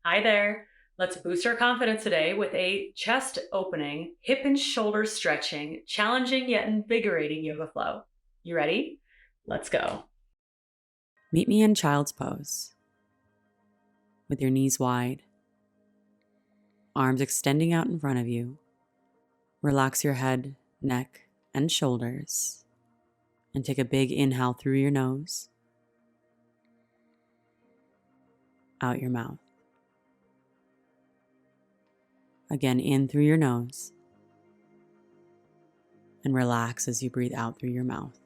Hi there. Let's boost our confidence today with a chest opening, hip and shoulder stretching, challenging yet invigorating yoga flow. You ready? Let's go. Meet me in child's pose with your knees wide, arms extending out in front of you. Relax your head, neck, and shoulders, and take a big inhale through your nose, out your mouth. Again, in through your nose, and relax as you breathe out through your mouth.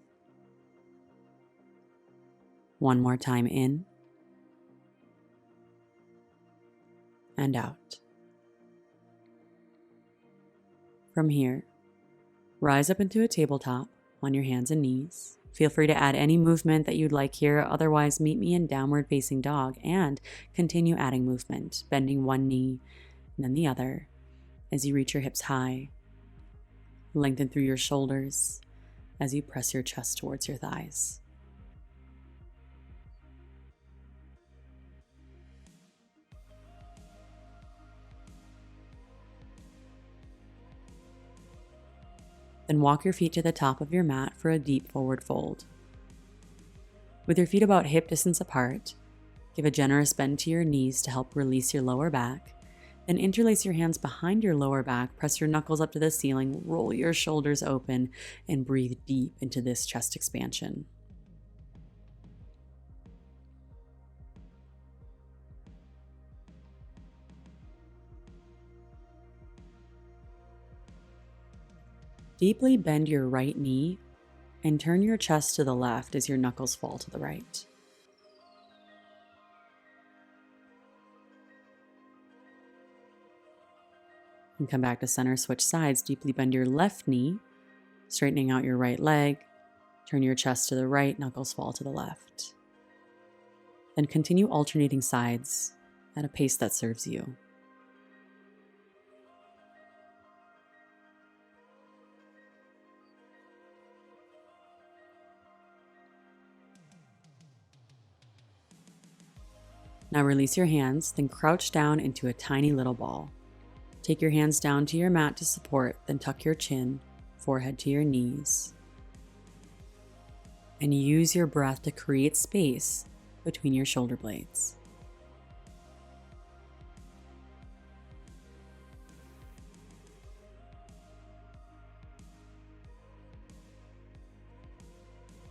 One more time, in and out. From here, rise up into a tabletop on your hands and knees. Feel free to add any movement that you'd like here. Otherwise, meet me in downward facing dog and continue adding movement, bending one knee and then the other as you reach your hips high. Lengthen through your shoulders as you press your chest towards your thighs. Then walk your feet to the top of your mat for a deep forward fold. With your feet about hip distance apart, give a generous bend to your knees to help release your lower back. Then interlace your hands behind your lower back, press your knuckles up to the ceiling, roll your shoulders open, and breathe deep into this chest expansion. Deeply bend your right knee and turn your chest to the left as your knuckles fall to the right. And come back to center, switch sides. Deeply bend your left knee, straightening out your right leg. Turn your chest to the right, knuckles fall to the left. Then continue alternating sides at a pace that serves you. Now release your hands, then crouch down into a tiny little ball. Take your hands down to your mat to support, then tuck your chin, forehead to your knees. And use your breath to create space between your shoulder blades.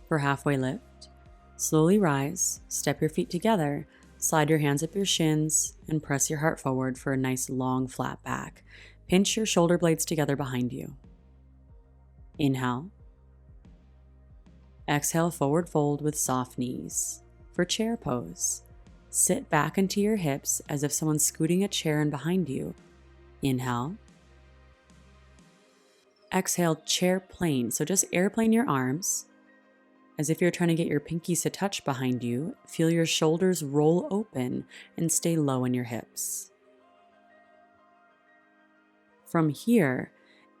For halfway lift, slowly rise, step your feet together, slide your hands up your shins, and press your heart forward for a nice long flat back. Pinch your shoulder blades together behind you. Inhale. Exhale, forward fold with soft knees. For chair pose, sit back into your hips as if someone's scooting a chair in behind you. Inhale. Exhale, chair plane. So just airplane your arms as if you're trying to get your pinkies to touch behind you. Feel your shoulders roll open and stay low in your hips. From here,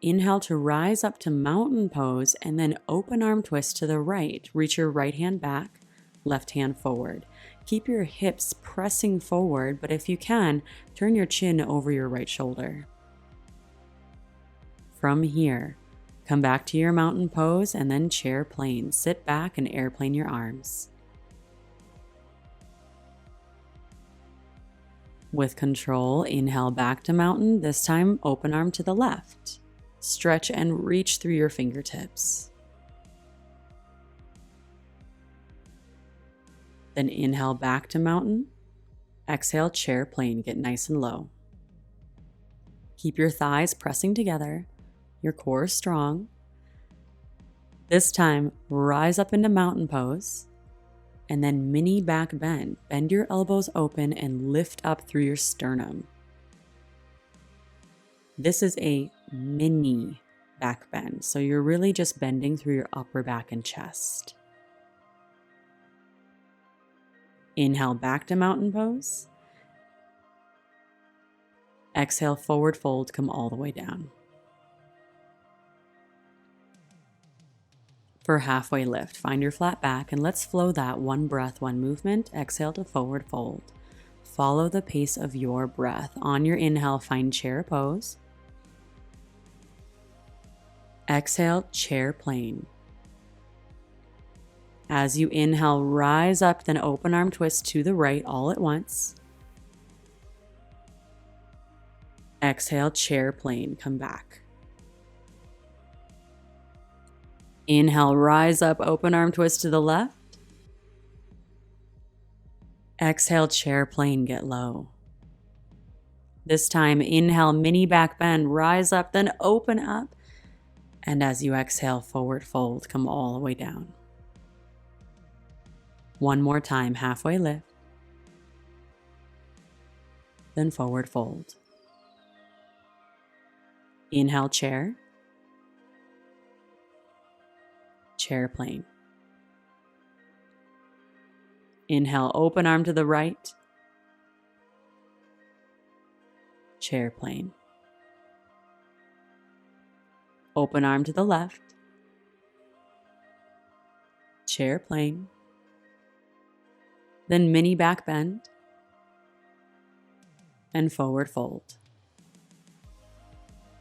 inhale to rise up to mountain pose and then open arm twist to the right. Reach your right hand back, left hand forward. Keep your hips pressing forward, but if you can, turn your chin over your right shoulder. From here, come back to your mountain pose and then chair plane. Sit back and airplane your arms. With control, inhale back to mountain. This time, open arm to the left. Stretch and reach through your fingertips. Then inhale back to mountain. Exhale, chair plane. Get nice and low. Keep your thighs pressing together. Your core is strong. This time, rise up into mountain pose and then mini back bend. Bend your elbows open and lift up through your sternum. This is a mini back bend, so you're really just bending through your upper back and chest. Inhale back to mountain pose. Exhale, forward fold, come all the way down. For halfway lift, find your flat back and let's flow that one breath, one movement. Exhale to forward fold. follow the pace of your breath. On your inhale, find chair pose. Exhale, chair plane. As you inhale, rise up, then open arm twist to the right all at once. Exhale, chair plane, come back. Inhale, rise up, open arm twist to the left. Exhale, chair plane, get low. This time, inhale, mini back bend, rise up, then open up. And as you exhale, forward fold, come all the way down. One more time, halfway lift. Then forward fold. Inhale, chair. Chair plane. Inhale, open arm to the right. Chair plane. Open arm to the left. Chair plane. Then mini back bend. And forward fold.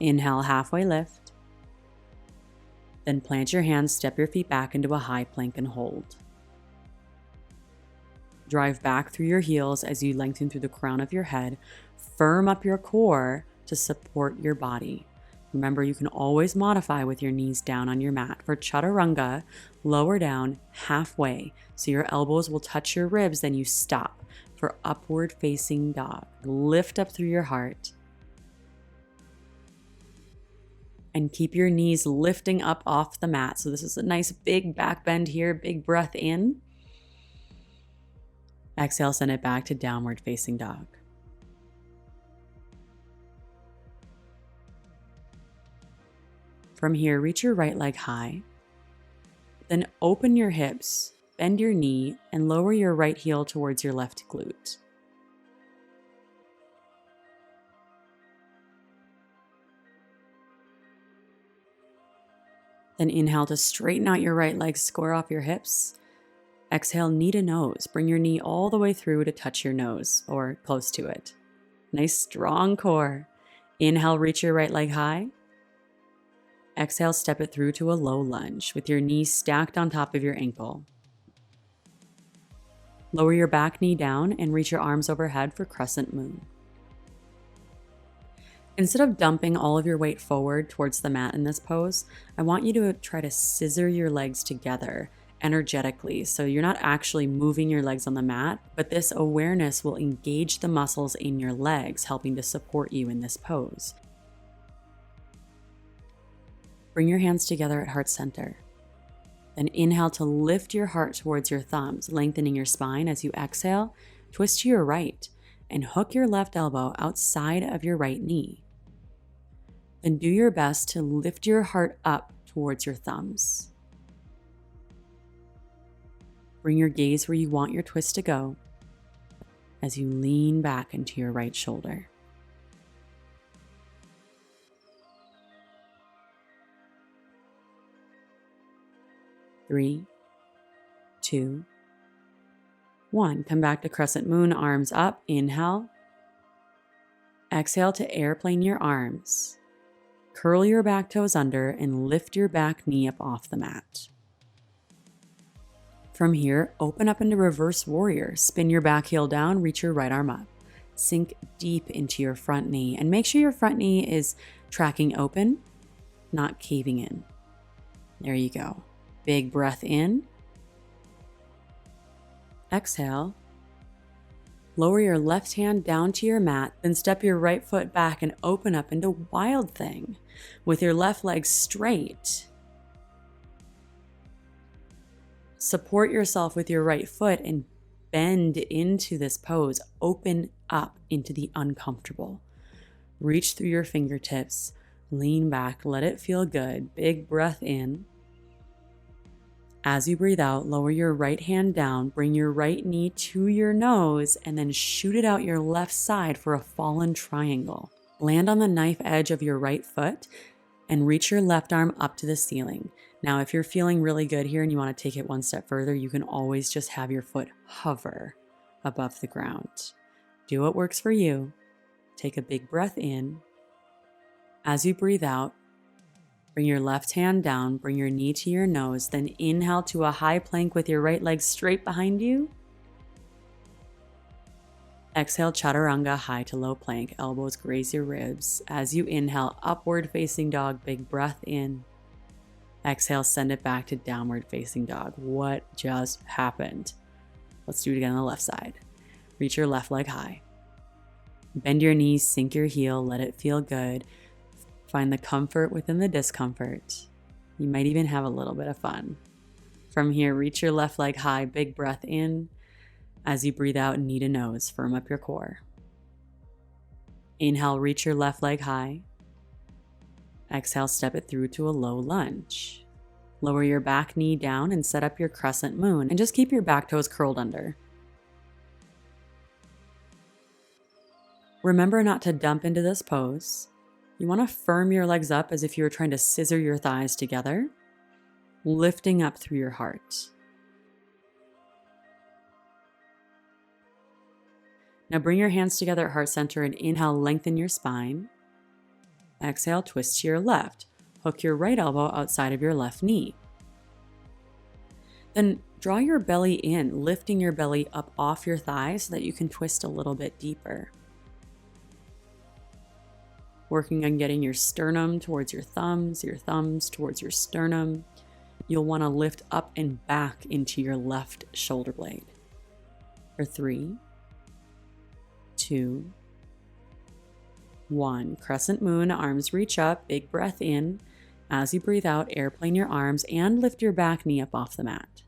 Inhale, halfway lift. Then plant your hands, step your feet back into a high plank and hold. Drive back through your heels as you lengthen through the crown of your head. Firm up your core to support your body. Remember, you can always modify with your knees down on your mat. For chaturanga, lower down halfway so your elbows will touch your ribs, then you stop. For upward facing dog, lift up through your heart. And keep your knees lifting up off the mat. So this is a nice big back bend here, big breath in. Exhale, send it back to downward facing dog. From here, reach your right leg high. Then open your hips, bend your knee, and lower your right heel towards your left glute. Then inhale to straighten out your right leg, square off your hips. Exhale, knee to nose. Bring your knee all the way through to touch your nose or close to it. Nice strong core. Inhale, reach your right leg high. Exhale, step it through to a low lunge with your knees stacked on top of your ankle. Lower your back knee down and reach your arms overhead for crescent moon. Instead of dumping all of your weight forward towards the mat in this pose, I want you to try to scissor your legs together energetically. So you're not actually moving your legs on the mat, but this awareness will engage the muscles in your legs, helping to support you in this pose. Bring your hands together at heart center. Then inhale to lift your heart towards your thumbs, lengthening your spine. As you exhale, twist to your right and hook your left elbow outside of your right knee. Then do your best to lift your heart up towards your thumbs. Bring your gaze where you want your twist to go as you lean back into your right shoulder. Three, two, one. Come back to crescent moon, arms up. Inhale. Exhale to airplane your arms. Curl your back toes under and lift your back knee up off the mat. From here, open up into reverse warrior. Spin your back heel down, reach your right arm up. Sink deep into your front knee and make sure your front knee is tracking open, not caving in. There you go. Big breath in. Exhale. Lower your left hand down to your mat, then step your right foot back and open up into Wild Thing with your left leg straight. Support yourself with your right foot and bend into this pose. Open up into the uncomfortable. Reach through your fingertips, lean back, let it feel good. Big breath in. As you breathe out, lower your right hand down, bring your right knee to your nose, and then shoot it out your left side for a fallen triangle. Land on the knife edge of your right foot and reach your left arm up to the ceiling. Now, if you're feeling really good here and you want to take it one step further, you can always just have your foot hover above the ground. Do what works for you. Take a big breath in. As you breathe out, bring your left hand down, bring your knee to your nose, then inhale to a high plank with your right leg straight behind you. Exhale, chaturanga, high to low plank, elbows graze your ribs. As you inhale, upward facing dog, big breath in. Exhale, send it back to downward facing dog. What just happened? Let's do it again on the left side. Reach your left leg high. Bend your knees, sink your heel, let it feel good. Find the comfort within the discomfort. You might even have a little bit of fun. From here, reach your left leg high, big breath in. As you breathe out, knee to nose, firm up your core. Inhale, reach your left leg high. Exhale, step it through to a low lunge. Lower your back knee down and set up your crescent moon, and just keep your back toes curled under. Remember not to dump into this pose. You want to firm your legs up as if you were trying to scissor your thighs together, lifting up through your heart. Now bring your hands together at heart center and inhale, lengthen your spine. Exhale, twist to your left. Hook your right elbow outside of your left knee. Then draw your belly in, lifting your belly up off your thighs so that you can twist a little bit deeper. Working on getting your sternum towards your thumbs towards your sternum. You'll want to lift up and back into your left shoulder blade. For 3, 2, 1. Crescent moon, arms reach up, big breath in. As you breathe out, airplane your arms and lift your back knee up off the mat.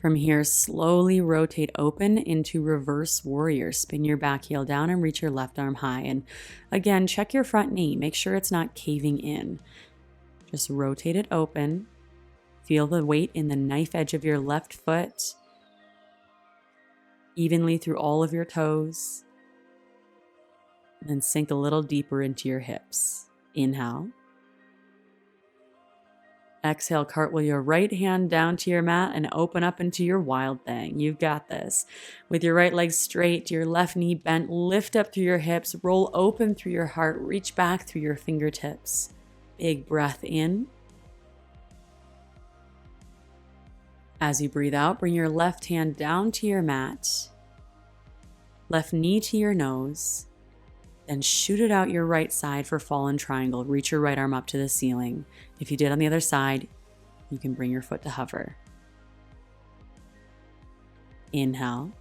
From here, slowly rotate open into reverse warrior. Spin your back heel down and reach your left arm high. And again, check your front knee. Make sure it's not caving in. Just rotate it open. Feel the weight in the knife edge of your left foot, evenly through all of your toes. And then sink a little deeper into your hips. Inhale. Exhale, cartwheel your right hand down to your mat and open up into your wild thing. You've got this. With your right leg straight, your left knee bent, lift up through your hips, roll open through your heart, reach back through your fingertips. Big breath in. As you breathe out, bring your left hand down to your mat, left knee to your nose, then shoot it out your right side for fallen triangle. Reach your right arm up to the ceiling. If you did on the other side, you can bring your foot to hover. Inhale.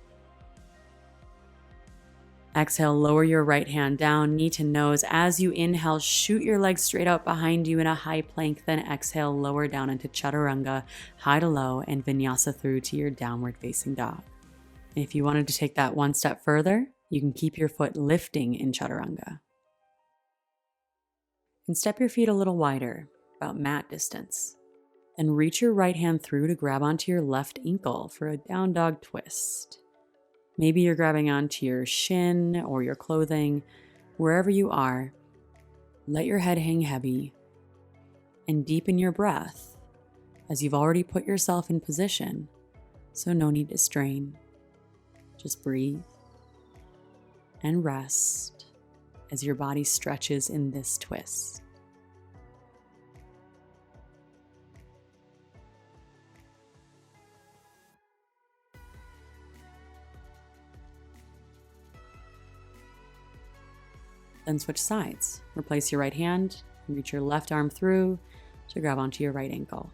Exhale, lower your right hand down, knee to nose. As you inhale, shoot your legs straight out behind you in a high plank. Then exhale, lower down into chaturanga, high to low, and vinyasa through to your downward facing dog. And if you wanted to take that one step further, you can keep your foot lifting in chaturanga. And step your feet a little wider, about mat distance. Then reach your right hand through to grab onto your left ankle for a down dog twist. Maybe you're grabbing onto your shin or your clothing. Wherever you are, let your head hang heavy and deepen your breath as you've already put yourself in position, so no need to strain. Just breathe and rest as your body stretches in this twist. Then switch sides. Replace your right hand and reach your left arm through to grab onto your right ankle.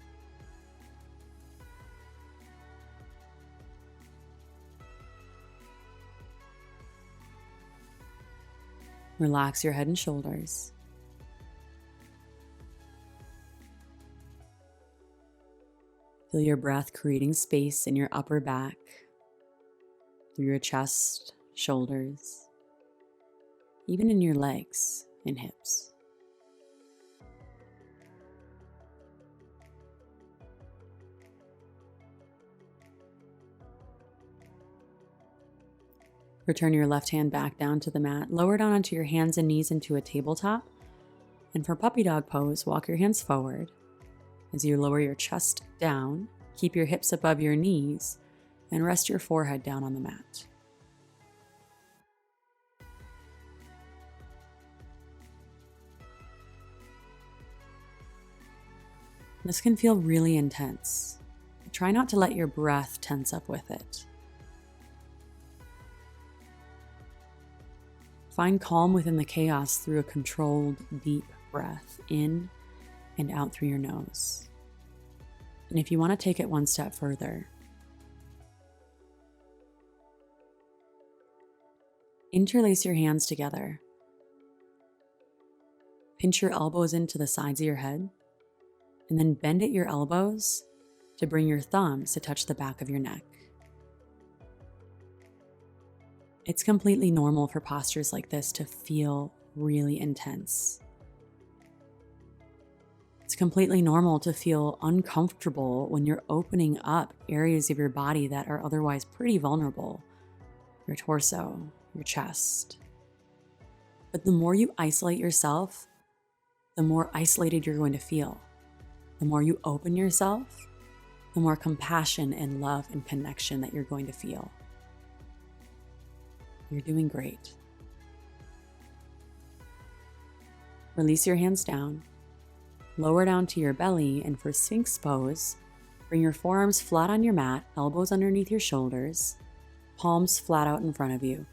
Relax your head and shoulders. Feel your breath creating space in your upper back, through your chest, shoulders, even in your legs and hips. Return your left hand back down to the mat. Lower down onto your hands and knees into a tabletop. And for puppy dog pose, walk your hands forward as you lower your chest down. Keep your hips above your knees and rest your forehead down on the mat. This can feel really intense. Try not to let your breath tense up with it. Find calm within the chaos through a controlled, deep breath in and out through your nose. And if you want to take it one step further, interlace your hands together. Pinch your elbows into the sides of your head, and then bend at your elbows to bring your thumbs to touch the back of your neck. It's completely normal for postures like this to feel really intense. It's completely normal to feel uncomfortable when you're opening up areas of your body that are otherwise pretty vulnerable. Your torso, your chest. But the more you isolate yourself, the more isolated you're going to feel. The more you open yourself, the more compassion and love and connection that you're going to feel. You're doing great. Release your hands down, lower down to your belly, and for Sphinx pose, bring your forearms flat on your mat, elbows underneath your shoulders, palms flat out in front of you.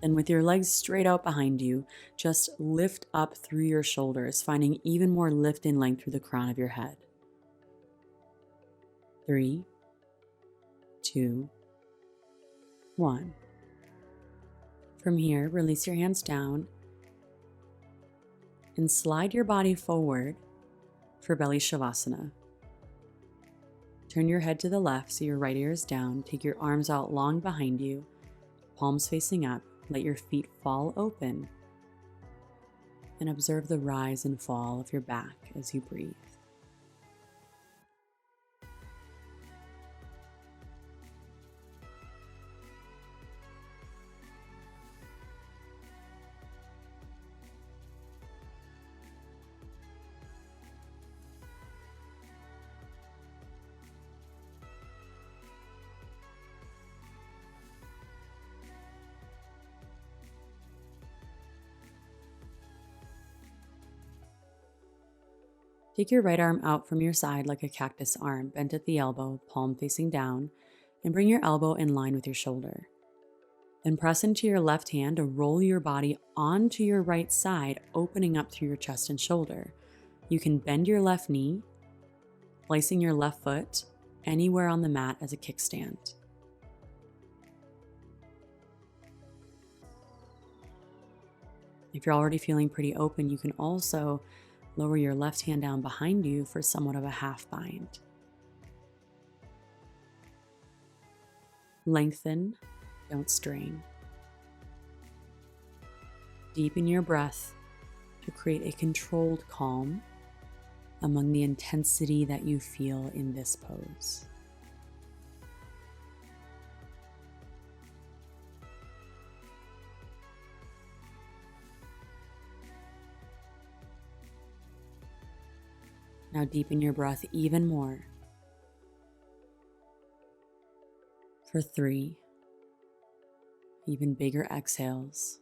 Then with your legs straight out behind you, just lift up through your shoulders, finding even more lift and length through the crown of your head. 3, 2, 1. From here, release your hands down and slide your body forward for Belly Shavasana. Turn your head to the left so your right ear is down. Take your arms out long behind you, palms facing up. Let your feet fall open and observe the rise and fall of your back as you breathe. Take your right arm out from your side like a cactus arm, bent at the elbow, palm facing down, and bring your elbow in line with your shoulder. Then press into your left hand to roll your body onto your right side, opening up through your chest and shoulder. You can bend your left knee, placing your left foot anywhere on the mat as a kickstand. If you're already feeling pretty open, you can also lower your left hand down behind you for somewhat of a half bind. Lengthen, don't strain. Deepen your breath to create a controlled calm among the intensity that you feel in this pose. Now deepen your breath even more. For 3, even bigger exhales.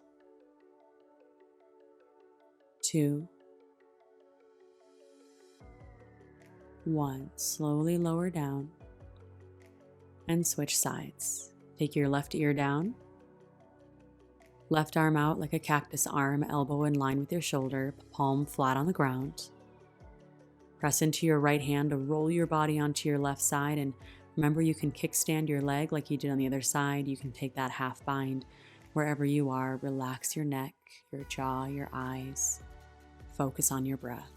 2, 1, slowly lower down and switch sides. Take your left ear down, left arm out like a cactus arm, elbow in line with your shoulder, palm flat on the ground. Press into your right hand to roll your body onto your left side, and remember you can kickstand your leg like you did on the other side. You can take that half bind wherever you are. Relax your neck, your jaw, your eyes. Focus on your breath.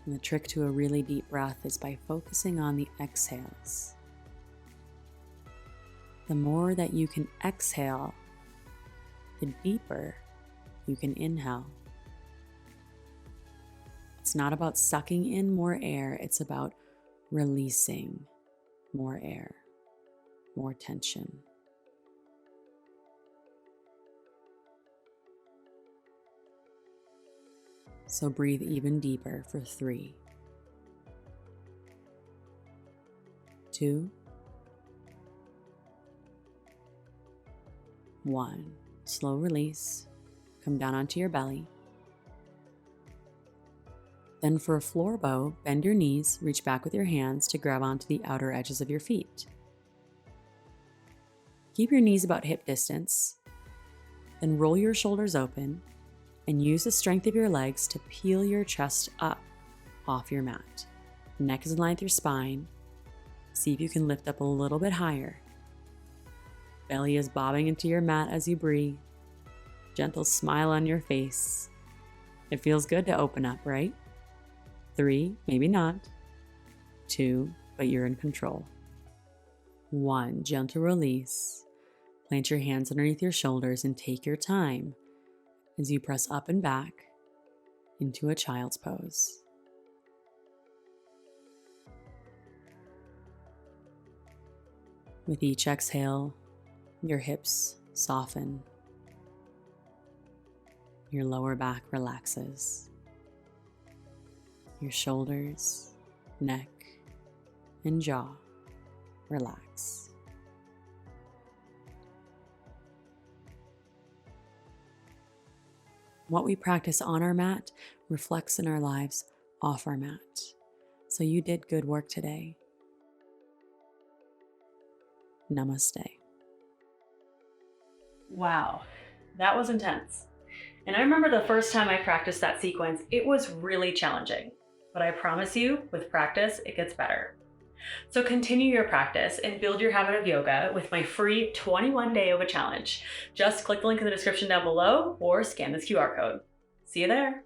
And the trick to a really deep breath is by focusing on the exhales. The more that you can exhale, the deeper you can inhale. It's not about sucking in more air, it's about releasing more air, more tension. So breathe even deeper for 3, 2, 1. Slow release. Come down onto your belly. Then for a floor bow, bend your knees, reach back with your hands to grab onto the outer edges of your feet. Keep your knees about hip distance. Then roll your shoulders open and use the strength of your legs to peel your chest up off your mat. Neck is in line with your spine. See if you can lift up a little bit higher. Belly is bobbing into your mat as you breathe. Gentle smile on your face. It feels good to open up, right? 3, maybe not. 2, but you're in control. 1, gentle release. Plant your hands underneath your shoulders and take your time as you press up and back into a child's pose. With each exhale, your hips soften. Your lower back relaxes. Your shoulders, neck, and jaw relax. What we practice on our mat reflects in our lives off our mat. So you did good work today. Namaste. Wow, that was intense. And I remember the first time I practiced that sequence, it was really challenging. But I promise you, with practice, it gets better. So continue your practice and build your habit of yoga with my free 21-day yoga challenge. Just click the link in the description down below or scan this QR code. See you there.